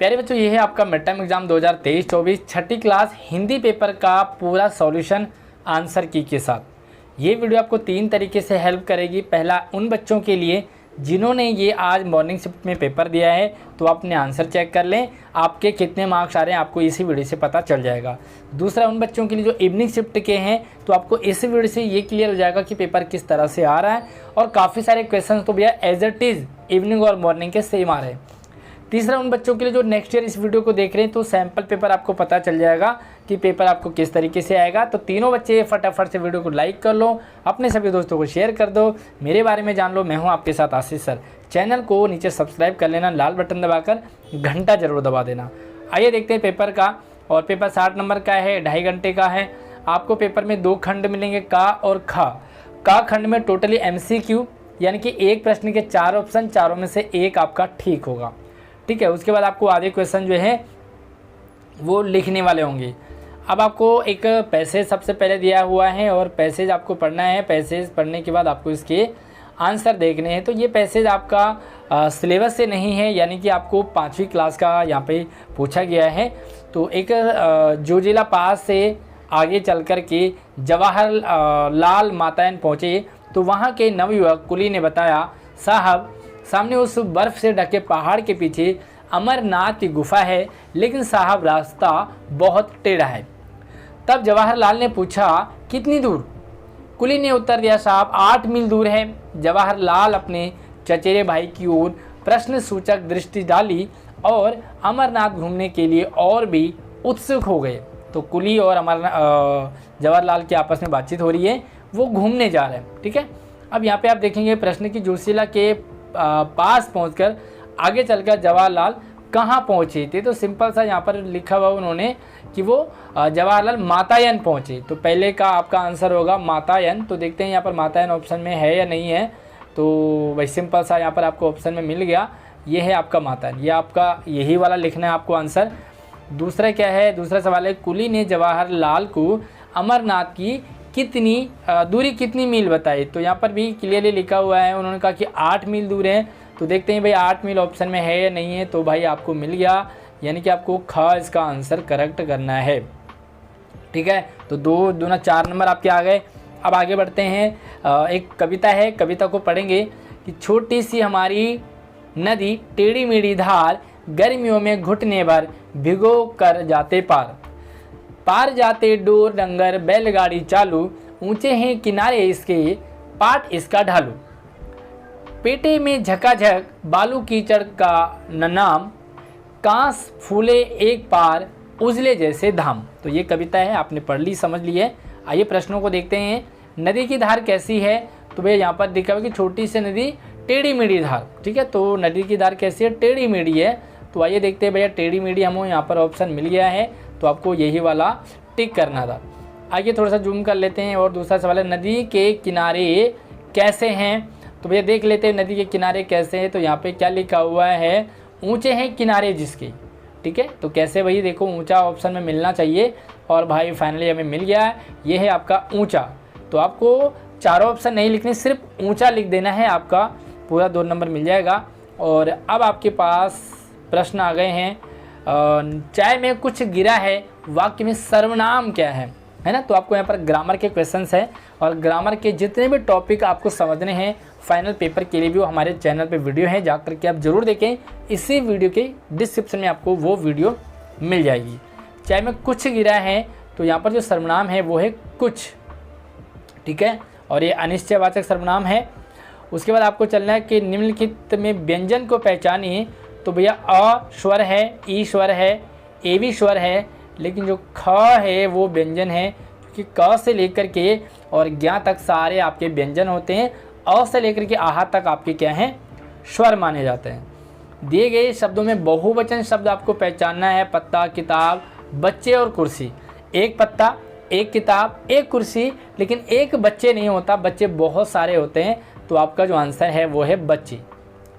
प्यारे बच्चों, ये है आपका मिड टर्म एग्जाम 2023-24 छठी क्लास हिंदी पेपर का पूरा सॉल्यूशन आंसर की के साथ। ये वीडियो आपको 3 तरीके से हेल्प करेगी। पहला, उन बच्चों के लिए जिन्होंने ये आज मॉर्निंग शिफ्ट में पेपर दिया है तो अपने आंसर चेक कर लें, आपके कितने मार्क्स आ रहे हैं आपको इसी वीडियो से पता चल जाएगा। दूसरा, उन बच्चों के लिए जो इवनिंग शिफ्ट के हैं तो आपको इस वीडियो से ये क्लियर हो जाएगा कि पेपर किस तरह से आ रहा है, और काफ़ी सारे क्वेश्चन तो भैया एज इट इज़ इवनिंग और मॉर्निंग के सेम आ रहे हैं। तीसरा, उन बच्चों के लिए जो नेक्स्ट ईयर इस वीडियो को देख रहे हैं तो सैम्पल पेपर आपको पता चल जाएगा कि पेपर आपको किस तरीके से आएगा। तो तीनों बच्चे फटाफट से वीडियो को लाइक कर लो, अपने सभी दोस्तों को शेयर कर दो, मेरे बारे में जान लो। मैं हूं आपके साथ आशीष सर। चैनल को नीचे सब्सक्राइब कर लेना, लाल बटन दबाकर घंटा जरूर दबा देना। आइए देखते हैं पेपर का। और पेपर 60 नंबर का है, 2.5 घंटे का है। आपको पेपर में 2 खंड मिलेंगे, का और खा। का खंड में टोटली MCQ यानी कि एक प्रश्न के 4 ऑप्शन, चारों में से एक आपका ठीक होगा, ठीक है। उसके बाद आपको आधे क्वेश्चन जो है वो लिखने वाले होंगे। अब आपको एक पैसेज सबसे पहले दिया हुआ है और पैसेज आपको पढ़ना है। पैसेज पढ़ने के बाद आपको इसके आंसर देखने हैं। तो ये पैसेज आपका सिलेबस से नहीं है, यानी कि आपको 5वीं क्लास का यहाँ पे पूछा गया है। तो एक जोजिला पास से आगे चल कर के जवाहर लाल मातायन पहुँचे तो वहाँ के नवयुवक कुली ने बताया, साहब सामने उस बर्फ़ से ढके पहाड़ के पीछे अमरनाथ की गुफा है, लेकिन साहब रास्ता बहुत टेढ़ा है। तब जवाहरलाल ने पूछा, कितनी दूर? कुली ने उत्तर दिया, साहब 8 मील दूर है। जवाहरलाल अपने चचेरे भाई की ओर प्रश्न सूचक दृष्टि डाली और अमरनाथ घूमने के लिए और भी उत्सुक हो गए। तो कुली और जवाहरलाल की आपस में बातचीत हो रही है, वो घूमने जा रहे हैं, ठीक है। अब यहाँ पे आप देखेंगे प्रश्न की जोशीला के पास पहुंचकर आगे चलकर जवाहरलाल कहाँ पहुँचे थे। तो सिंपल सा यहाँ पर लिखा हुआ उन्होंने कि वो जवाहरलाल मातायन पहुँचे। तो पहले का आपका आंसर होगा मातायन। तो देखते हैं यहाँ पर मातायन ऑप्शन में है या नहीं है। तो भाई सिंपल सा यहाँ पर आपको ऑप्शन में मिल गया, ये है आपका मातायन। ये आपका यही वाला लिखना है आपको आंसर। दूसरा क्या है, दूसरा सवाल है, कुली ने जवाहरलाल को अमरनाथ की दूरी कितनी मील बताई। तो यहाँ पर भी क्लियरली लिखा हुआ है, उन्होंने कहा कि 8 मील दूर है। तो देखते हैं भाई 8 मील ऑप्शन में है या नहीं है। तो भाई आपको मिल गया, यानी कि आपको ख इसका आंसर करेक्ट करना है, ठीक है। तो 2 दूना 4 नंबर आपके आ गए। अब आगे बढ़ते हैं। एक कविता है, कविता को पढ़ेंगे कि छोटी सी हमारी नदी टेढ़ी मेढ़ी धार, गर्मियों में घुटने भर भिगो कर जाते पार। पार जाते डोर डंगर बैलगाड़ी चालू, ऊंचे हैं किनारे इसके पाट इसका ढालू। पेटे में झकाझक बालू कीचड़ का नाम, कांस फूले एक पार उजले जैसे धाम। तो ये कविता है, आपने पढ़ ली, समझ ली है। आइए प्रश्नों को देखते हैं। नदी की धार कैसी है? तो भैया यहाँ पर दिखा हुआ कि छोटी सी नदी टेढ़ी मेढ़ी धार, ठीक है। तो नदी की धार कैसी है? टेढ़ी मेढ़ी है। तो आइए देखते हैं भैया, टेढ़ी मेढ़ी हमको यहाँ पर ऑप्शन मिल गया है, तो आपको यही वाला टिक करना था। आगे थोड़ा सा जूम कर लेते हैं। और दूसरा सवाल है, नदी के किनारे कैसे हैं? तो भैया देख लेते हैं नदी के किनारे कैसे हैं। तो यहाँ पे क्या लिखा हुआ है, ऊंचे हैं किनारे जिसके, ठीक है। तो कैसे भाई, देखो ऊंचा ऑप्शन में मिलना चाहिए और भाई फाइनली हमें मिल गया है, ये है आपका ऊंचा। तो आपको चारों ऑप्शन नहीं लिखने, सिर्फ ऊंचा लिख देना है, आपका पूरा 2 नंबर मिल जाएगा। और अब आपके पास प्रश्न आ गए हैं, चाय में कुछ गिरा है, वाक्य में सर्वनाम क्या है ना। तो आपको यहाँ पर ग्रामर के क्वेश्चंस हैं और ग्रामर के जितने भी टॉपिक आपको समझने हैं फाइनल पेपर के लिए भी वो हमारे चैनल पे वीडियो है, जाकर के आप ज़रूर देखें। इसी वीडियो के डिस्क्रिप्शन में आपको वो वीडियो मिल जाएगी। चाय में कुछ गिरा है, तो यहाँ पर जो सर्वनाम है वो है कुछ, ठीक है। और ये अनिश्चयवाचक सर्वनाम है। उसके बाद आपको चलना है कि निम्नलिखित में व्यंजन को पहचानिए। तो भैया अ स्वर है, ई स्वर है, ए भी स्वर है, लेकिन जो ख है वो व्यंजन है, क्योंकि क से लेकर के और ज्ञ तक सारे आपके व्यंजन होते हैं। अ से लेकर के आहा तक आपके क्या हैं, स्वर माने जाते हैं। दिए गए शब्दों में बहुवचन शब्द आपको पहचानना है। पत्ता, किताब, बच्चे और कुर्सी। एक पत्ता, एक किताब, एक कुर्सी, लेकिन एक बच्चे नहीं होता, बच्चे बहुत सारे होते हैं। तो आपका जो आंसर है वो है बच्चे,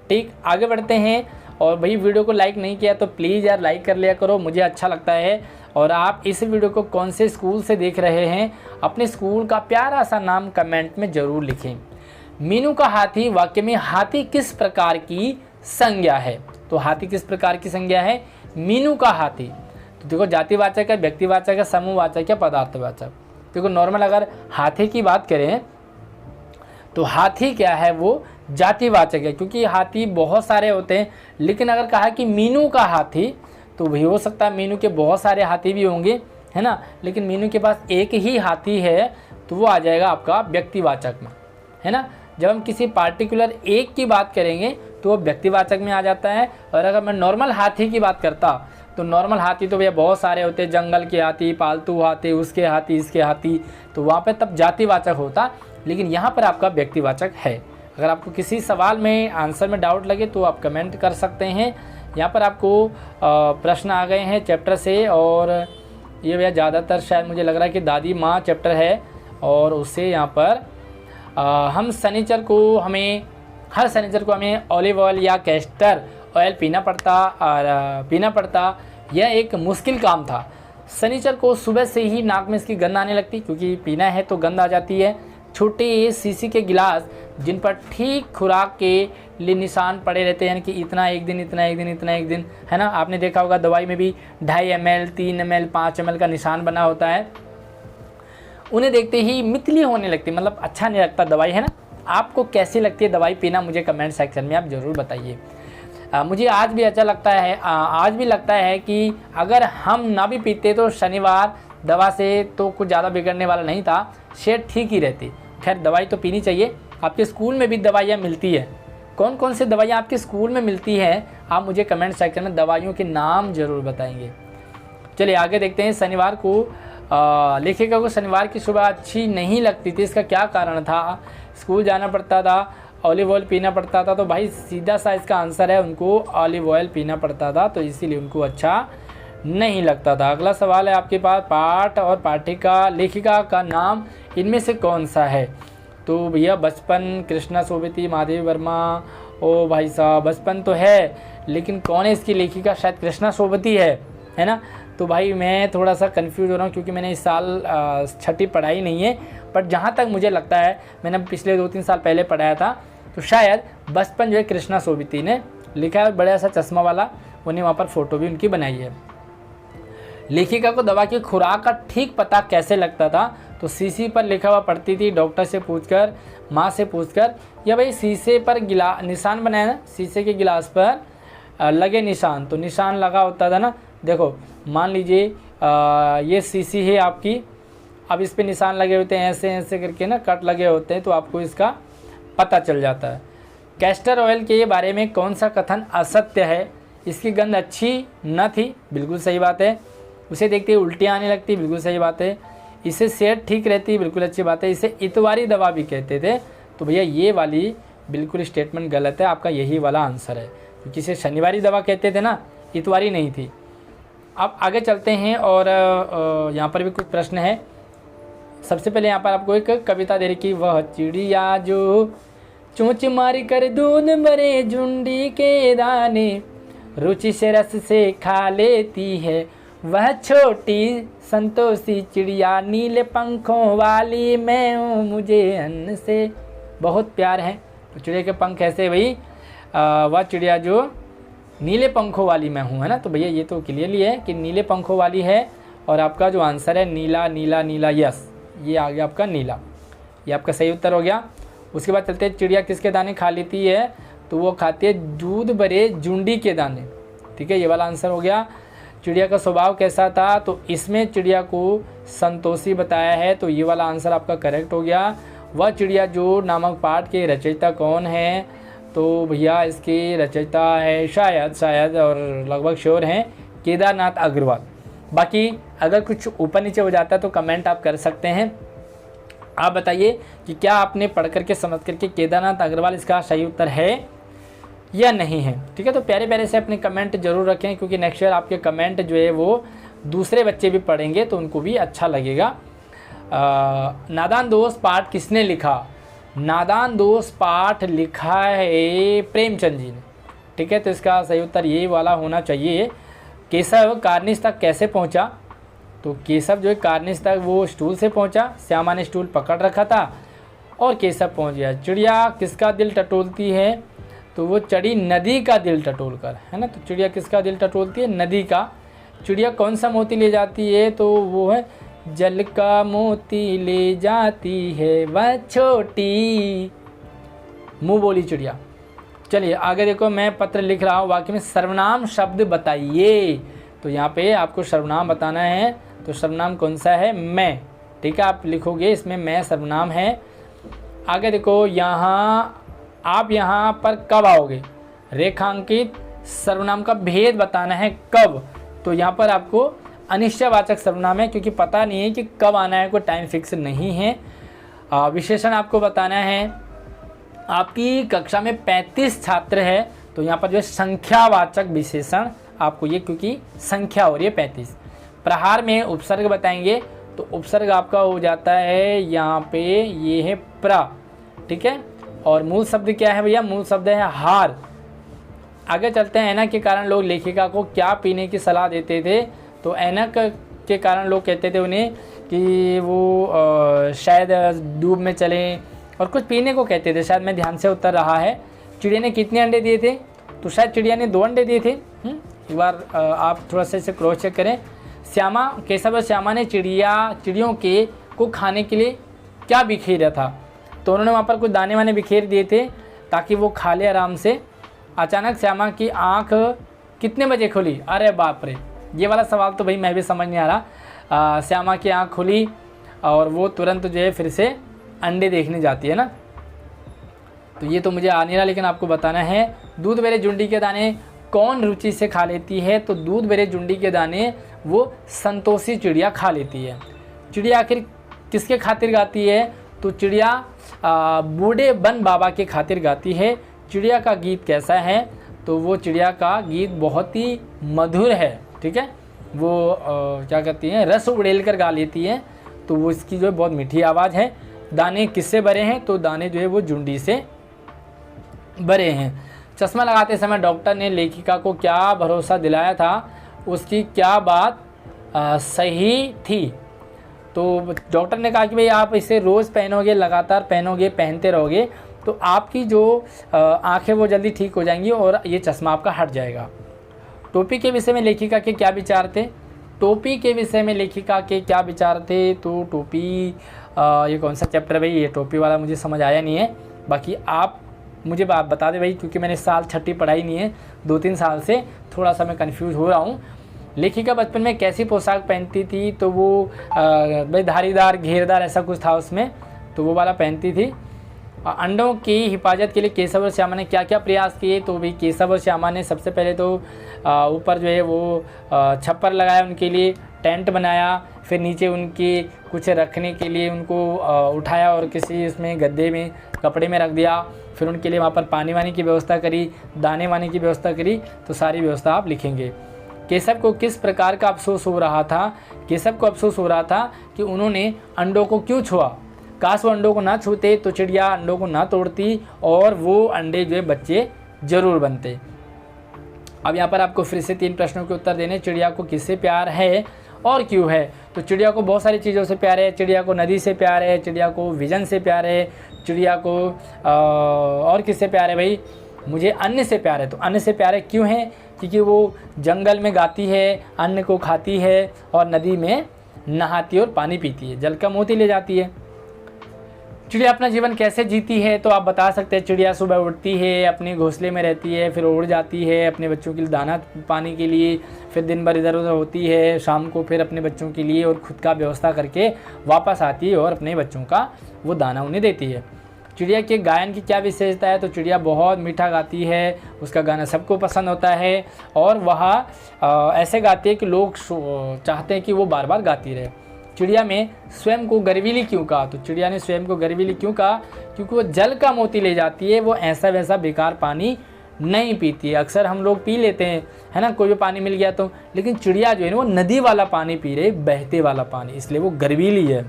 ठीक। आगे बढ़ते हैं। और भाई वीडियो को लाइक नहीं किया तो प्लीज़ यार लाइक कर लिया करो, मुझे अच्छा लगता है। और आप इस वीडियो को कौन से स्कूल से देख रहे हैं, अपने स्कूल का प्यारा सा नाम कमेंट में ज़रूर लिखें। मीनू का हाथी वाक्य में हाथी किस प्रकार की संज्ञा है? तो हाथी किस प्रकार की संज्ञा है? मीनू का हाथी। तो देखो जातिवाचक है, व्यक्तिवाचक है, समूहवाचक है, पदार्थवाचक। देखो नॉर्मल अगर हाथी की बात करें तो हाथी क्या है, वो जातिवाचक है, क्योंकि हाथी बहुत सारे होते हैं। लेकिन अगर कहा कि मीनू का हाथी, तो भी हो सकता है मीनू के बहुत सारे हाथी भी होंगे, है ना, लेकिन मीनू के पास एक ही हाथी है, तो वो आ जाएगा आपका व्यक्तिवाचक में, है ना। जब हम किसी पार्टिकुलर एक की बात करेंगे तो वो व्यक्तिवाचक में आ जाता है। और अगर मैं नॉर्मल हाथी की बात करता तो नॉर्मल हाथी तो भैया बहुत सारे होते हैं, जंगल के हाथी, पालतू हाथी, उसके हाथी, इसके हाथी, तो वहाँ पे तब जातिवाचक होता। लेकिन यहाँ पर आपका व्यक्तिवाचक है। अगर आपको किसी सवाल में आंसर में डाउट लगे तो आप कमेंट कर सकते हैं। यहाँ पर आपको प्रश्न आ गए हैं चैप्टर से, और ये भैया ज़्यादातर शायद मुझे लग रहा है कि दादी माँ चैप्टर है, और उससे यहाँ पर हम हर शनिचर को हमें ऑलिव ऑयल या कैस्टर ऑयल पीना पड़ता। यह एक मुश्किल काम था। शनिचर को सुबह से ही नाक में इसकी गंध आने लगती, क्योंकि पीना है तो गंध आ जाती है। छोटे शीशी के गिलास जिन पर ठीक खुराक के लिए निशान पड़े रहते हैं कि इतना एक दिन, इतना एक दिन, इतना एक दिन, है ना। आपने देखा होगा दवाई में भी 2.5 ml, 3 ml, 5 ml का निशान बना होता है। उन्हें देखते ही मितली होने लगती, मतलब अच्छा नहीं लगता दवाई, है ना। आपको कैसी लगती है दवाई पीना, मुझे कमेंट सेक्शन में आप ज़रूर बताइए। मुझे आज भी अच्छा लगता है, आज भी लगता है कि अगर हम ना भी पीते तो शनिवार दवा से तो कुछ ज़्यादा बिगड़ने वाला नहीं था, सेहत ठीक ही रहती। खैर दवाई तो पीनी चाहिए। आपके स्कूल में भी दवाइयाँ मिलती है, कौन कौन सी दवाइयाँ आपके स्कूल में मिलती हैं, आप मुझे कमेंट सेक्शन में दवाइयों के नाम ज़रूर बताएंगे। चलिए आगे देखते हैं। शनिवार को लेखिका को शनिवार की सुबह अच्छी नहीं लगती थी, इसका क्या कारण था। स्कूल जाना पड़ता था, ऑलिव ऑयल पीना पड़ता था, तो भाई सीधा सा इसका आंसर है, उनको ऑलिव ऑयल पीना पड़ता था, तो इसीलिए उनको अच्छा नहीं लगता था। अगला सवाल है आपके पास, पाठ और पाठिका लेखिका का नाम इनमें से कौन सा है। तो भैया बचपन, कृष्णा सोबती, माधवी वर्मा। ओ भाई साहब बचपन तो है, लेकिन कौन है इसकी लेखिका, शायद कृष्णा सोबती है ना। तो भाई मैं थोड़ा सा कंफ्यूज हो रहा हूँ, क्योंकि मैंने इस साल छठी पढ़ाई नहीं है, पर जहाँ तक मुझे लगता है मैंने पिछले 2-3 साल पहले पढ़ाया था, तो शायद बचपन जो है कृष्णा सोबती ने लिखा है। बड़ा सा चश्मा वाला, उन्हें वहाँ पर फ़ोटो भी उनकी बनाई है। लेखिका को दवा की खुराक का ठीक पता कैसे लगता था, तो शीशी पर लिखा हुआ पढ़ती थी, डॉक्टर से पूछकर, माँ से पूछकर, या भाई शीशे पर निशान बनाया ना, शीशे के गिलास पर लगे निशान, तो निशान लगा होता था ना। देखो मान लीजिए ये शीशी है आपकी, अब इस पे निशान लगे होते हैं ऐसे ऐसे करके ना, कट लगे होते हैं, तो आपको इसका पता चल जाता है। कैस्टर ऑयल के बारे में कौन सा कथन असत्य है। इसकी गंध अच्छी न थी, बिल्कुल सही बात है। उसे देखते ही उल्टियाँ आने लगती, बिल्कुल सही बात है। इससे सेहत ठीक रहती, बिल्कुल अच्छी बात है। इसे इतवारी दवा भी कहते थे, तो भैया ये वाली बिल्कुल स्टेटमेंट गलत है, आपका यही वाला आंसर है, क्योंकि इसे शनिवारी दवा कहते थे ना, इतवारी नहीं थी। अब आगे चलते हैं, और यहाँ पर भी कुछ प्रश्न है। सबसे पहले यहाँ पर आपको एक कविता दे रखी, वह चिड़िया जो चोंच मारी कर दूध भरे झुंडी के दाने, रुचि से रस से खा लेती है, वह छोटी संतोषी चिड़िया नीले पंखों वाली मैं हूँ, मुझे अन्न से बहुत प्यार है। तो चिड़िया के पंख ऐसे भाई, वह चिड़िया जो नीले पंखों वाली मैं हूँ, है ना। तो भैया ये तो क्लियरली है कि नीले पंखों वाली है, और आपका जो आंसर है नीला नीला नीला, यस ये आ गया आपका नीला, ये आपका सही उत्तर हो गया। उसके बाद चलते हैं, चिड़िया किसके दाने खा लेती है, तो वो खाती है दूध भरे झुंडी के दाने, ठीक है, ये वाला आंसर हो गया। चिड़िया का स्वभाव कैसा था, तो इसमें चिड़िया को संतोषी बताया है, तो ये वाला आंसर आपका करेक्ट हो गया। वह चिड़िया जो नामक पाठ के रचयिता कौन है, तो भैया इसके रचयिता है शायद और लगभग श्योर हैं केदारनाथ अग्रवाल। बाकी अगर कुछ ऊपर नीचे हो जाता है तो कमेंट आप कर सकते हैं। आप बताइए कि क्या आपने पढ़ करके समझ करके केदारनाथ अग्रवाल इसका सही उत्तर है या नहीं है, ठीक है। तो प्यारे प्यारे से अपने कमेंट जरूर रखें, क्योंकि नेक्स्ट ईयर आपके कमेंट जो है वो दूसरे बच्चे भी पढ़ेंगे तो उनको भी अच्छा लगेगा। नादान दोस्त पाठ किसने लिखा। नादान दोस्त पाठ लिखा है प्रेमचंद जी ने, ठीक है। तो इसका सही उत्तर ये वाला होना चाहिए। केशव कार्निश तक कैसे पहुंचा, तो केशव जो है कार्निश तक वो स्टूल से पहुंचा, श्यामा ने स्टूल पकड़ रखा था और केशव पहुंच गया। चिड़िया किसका दिल टटोलती है, तो वो चढ़ी नदी का दिल टटोल कर, है ना। तो चिड़िया किसका दिल टटोलती है? नदी का। चिड़िया कौन सा मोती ले जाती है? तो वो है जल का मोती ले जाती है वह छोटी मुँह बोली चिड़िया। चलिए आगे देखो, मैं पत्र लिख रहा हूँ, वाक्य में सर्वनाम शब्द बताइए। तो यहाँ पे आपको सर्वनाम बताना है। तो सर्वनाम कौन सा है? मैं, ठीक है, आप लिखोगे इसमें मैं सर्वनाम है। आगे देखो, यहाँ आप यहाँ पर कब आओगे? रेखांकित सर्वनाम का भेद बताना है कब। तो यहाँ पर आपको अनिश्चयवाचक सर्वनाम है, क्योंकि पता नहीं है कि कब आना है, कोई टाइम फिक्स नहीं है। विशेषण आपको बताना है। आपकी कक्षा में 35 छात्र है, तो यहाँ पर जो है संख्यावाचक विशेषण आपको ये, क्योंकि संख्या हो रही है 35। प्रहार में उपसर्ग बताएंगे, तो उपसर्ग आपका हो जाता है यहाँ पे, ये है प्रा, ठीक है। और मूल शब्द क्या है भैया? मूल शब्द है हार। आगे चलते हैं। ऐनक के कारण लोग लेखिका को क्या पीने की सलाह देते थे? तो ऐनक के कारण लोग कहते थे उन्हें कि वो शायद डूब में चलें, और कुछ पीने को कहते थे, शायद मैं ध्यान से उत्तर रहा है। चिड़िया ने कितने अंडे दिए थे? तो शायद चिड़िया ने 2 अंडे दिए थे। एक बार आप थोड़ा सा इसे क्रॉस चेक करें। श्यामा, केशव और श्यामा ने चिड़ियों के को खाने के लिए क्या बिखेरा था? तो उन्होंने वहाँ पर कुछ दाने वाने बिखेर दिए थे ताकि वो खा ले आराम से। अचानक श्यामा की आँख कितने बजे खुली? अरे बाप रे, ये वाला सवाल तो भाई मैं भी समझ नहीं आ रहा। श्यामा की आँख खुली और वो तुरंत जो है फिर से अंडे देखने जाती है ना। तो ये तो मुझे आ नहीं रहा, लेकिन आपको बताना है। दूध बेरे जुंडी के दाने कौन रुचि से खा लेती है? तो दूध बेरे जुंडी के दाने वो संतोषी चिड़िया खा लेती है। चिड़िया आखिर किसके खातिर गाती है? तो चिड़िया बूढ़े बन बाबा के खातिर गाती है। चिड़िया का गीत कैसा है? तो वो चिड़िया का गीत बहुत ही मधुर है, ठीक है। वो क्या कहती हैं, रस उड़ेल कर गा लेती है, तो वो इसकी जो है बहुत मीठी आवाज़ है। दाने किससे भरे हैं? तो दाने जो है वो जुंडी से भरे हैं। चश्मा लगाते समय डॉक्टर ने लेखिका को क्या भरोसा दिलाया था? उसकी क्या बात सही थी? तो डॉक्टर ने कहा कि भाई आप इसे रोज़ पहनोगे, लगातार पहनोगे, पहनते रहोगे तो आपकी जो आँखें वो जल्दी ठीक हो जाएंगी और ये चश्मा आपका हट जाएगा। टोपी के विषय में लेखिका के क्या विचार थे? टोपी के विषय में लेखिका के क्या विचार थे? तो टोपी ये कौन सा चैप्टर है भाई? ये टोपी वाला मुझे समझ आया नहीं है, बाकी आप मुझे बता दें भाई, क्योंकि मैंने साल 6ठी पढ़ाई नहीं है, 2-3 साल से थोड़ा सा मैं कंफ्यूज हो रहा हूँ। लेखिका बचपन में कैसी पोशाक पहनती थी? तो वो भाई धारीदार, घेरदार ऐसा कुछ था उसमें, तो वो वाला पहनती थी। अंडों की हिफाजत के लिए केशव और श्यामा ने क्या क्या प्रयास किए? तो भाई केशव और श्यामा ने सबसे पहले तो ऊपर जो है वो छप्पर लगाया उनके लिए, टेंट बनाया, फिर नीचे उनकी कुछ रखने के लिए उनको उठाया और किसी उसमें गद्दे में कपड़े में रख दिया। फिर उनके लिए वहाँ पर पानी वानी की व्यवस्था करी, दाने वाने की व्यवस्था करी। तो सारी व्यवस्था आप लिखेंगे। केशव को किस प्रकार का अफसोस हो रहा था? केशव को अफसोस हो रहा था कि उन्होंने अंडों को क्यों छुआ। काश वो अंडों को ना छूते तो चिड़िया अंडों को ना तोड़ती और वो अंडे जो है बच्चे जरूर बनते। अब यहाँ पर आपको फिर से 3 प्रश्नों के उत्तर देने। चिड़िया को किससे प्यार है और क्यों है? तो चिड़िया को बहुत सारी चीज़ों से प्यार है। चिड़िया को नदी से प्यार है, चिड़िया को विजन से प्यार है, चिड़िया को और किससे प्यार है भाई? मुझे अन्न से प्यार है। तो अन्न से प्यार है क्यों है? क्योंकि वो जंगल में गाती है, अन्न को खाती है और नदी में नहाती है और पानी पीती है, जल का मोती ले जाती है। चिड़िया अपना जीवन कैसे जीती है? तो आप बता सकते हैं चिड़िया सुबह उठती है, अपने घोंसले में रहती है, फिर उड़ जाती है अपने बच्चों के लिए दाना पानी के लिए, फिर दिन भर इधर उधर होती है, शाम को फिर अपने बच्चों के लिए और खुद का व्यवस्था करके वापस आती है और अपने बच्चों का वो दाना उन्हें देती है। चिड़िया के गायन की क्या विशेषता है? तो चिड़िया बहुत मीठा गाती है, उसका गाना सबको पसंद होता है और वह ऐसे गाती है कि लोग चाहते हैं कि वो बार बार गाती रहे। चिड़िया में स्वयं को गर्वीली क्यों कहा? तो चिड़िया ने स्वयं को गर्वीली क्यों कहा? क्योंकि वो जल का मोती ले जाती है, वो ऐसा वैसा बेकार पानी नहीं पीती है। अक्सर हम लोग पी लेते हैं, है ना, कोई भी पानी मिल गया तो, लेकिन चिड़िया जो है ना वो नदी वाला पानी पी रही, बहते वाला पानी, इसलिए वो गर्वीली है।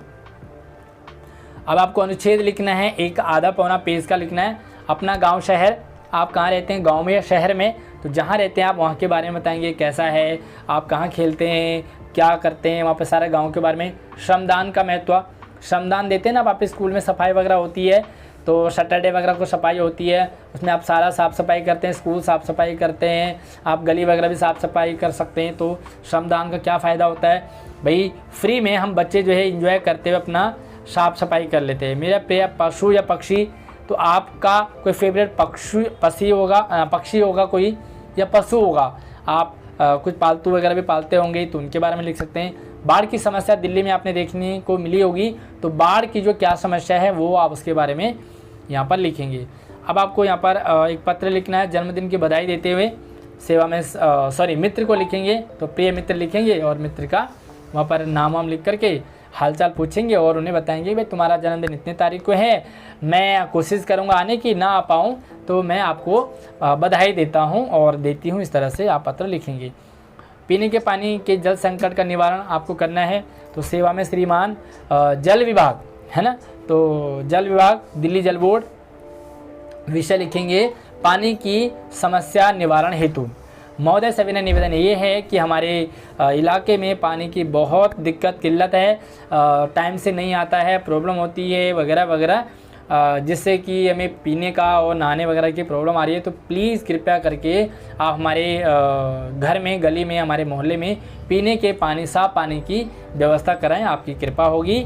अब आपको अनुच्छेद लिखना है, एक आधा पौना पेज का लिखना है। अपना गांव शहर, आप कहाँ रहते हैं, गांव में या शहर में? तो जहाँ रहते हैं आप वहाँ के बारे में बताएंगे, कैसा है, आप कहाँ खेलते हैं, क्या करते हैं, वहाँ पे सारे गांव के बारे में। श्रमदान का महत्व, श्रमदान देते हैं ना आप स्कूल में, सफाई वगैरह होती है तो सैटरडे वगैरह को सफाई होती है, उसमें आप सारा साफ़ सफाई करते हैं, स्कूल साफ़ सफाई करते हैं, आप गली वगैरह भी साफ़ सफाई कर सकते हैं। तो श्रमदान का क्या फ़ायदा होता है भाई, फ्री में हम बच्चे जो है इंजॉय करते हुए अपना साफ़ सफाई कर लेते हैं। मेरा प्रिय पशु या पक्षी, तो आपका कोई फेवरेट पक्षी होगा कोई, या पशु होगा, आप कुछ पालतू वगैरह भी पालते होंगे तो उनके बारे में लिख सकते हैं। बाढ़ की समस्या दिल्ली में आपने देखने को मिली होगी, तो बाढ़ की जो क्या समस्या है वो आप उसके बारे में यहाँ पर लिखेंगे। अब आपको यहाँ पर एक पत्र लिखना है जन्मदिन की बधाई देते हुए, सेवा में मित्र को लिखेंगे, तो प्रिय मित्र लिखेंगे और मित्र का वहाँ पर नाम वाम लिख करके हालचाल पूछेंगे और उन्हें बताएंगे भाई तुम्हारा जन्मदिन इतने तारीख को है, मैं कोशिश करूँगा आने की, ना आ पाऊँ तो मैं आपको बधाई देता हूँ और देती हूँ, इस तरह से आप पत्र लिखेंगे। पीने के पानी के जल संकट का निवारण आपको करना है, तो सेवा में श्रीमान जल विभाग है ना, तो जल विभाग दिल्ली जल बोर्ड, विषय लिखेंगे पानी की समस्या निवारण हेतु। महोदय सविनय निवेदन ये है कि हमारे इलाके में पानी की बहुत दिक्कत किल्लत है, टाइम से नहीं आता है, प्रॉब्लम होती है वगैरह वगैरह, जिससे कि हमें पीने का और नहाने वगैरह की प्रॉब्लम आ रही है। तो प्लीज़ कृपया करके आप हमारे घर में, गली में, हमारे मोहल्ले में पीने के पानी, साफ़ पानी की व्यवस्था कराएं, आपकी कृपा होगी।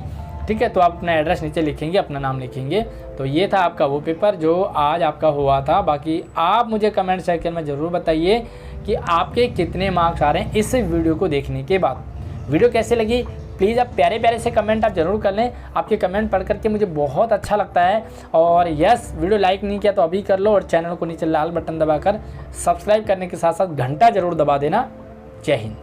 ठीक है, तो आप अपना एड्रेस नीचे लिखेंगे, अपना नाम लिखेंगे। तो ये था आपका वो पेपर जो आज आपका हुआ था। बाकी आप मुझे कमेंट सेक्शन में ज़रूर बताइए कि आपके कितने मार्क्स आ रहे हैं इस वीडियो को देखने के बाद। वीडियो कैसे लगी प्लीज़ आप प्यारे प्यारे से कमेंट आप ज़रूर कर लें, आपके कमेंट पढ़ करके मुझे बहुत अच्छा लगता है। और यस, वीडियो लाइक नहीं किया तो अभी कर लो, और चैनल को नीचे लाल बटन दबाकर सब्सक्राइब करने के साथ साथ घंटा ज़रूर दबा देना। जय हिंद।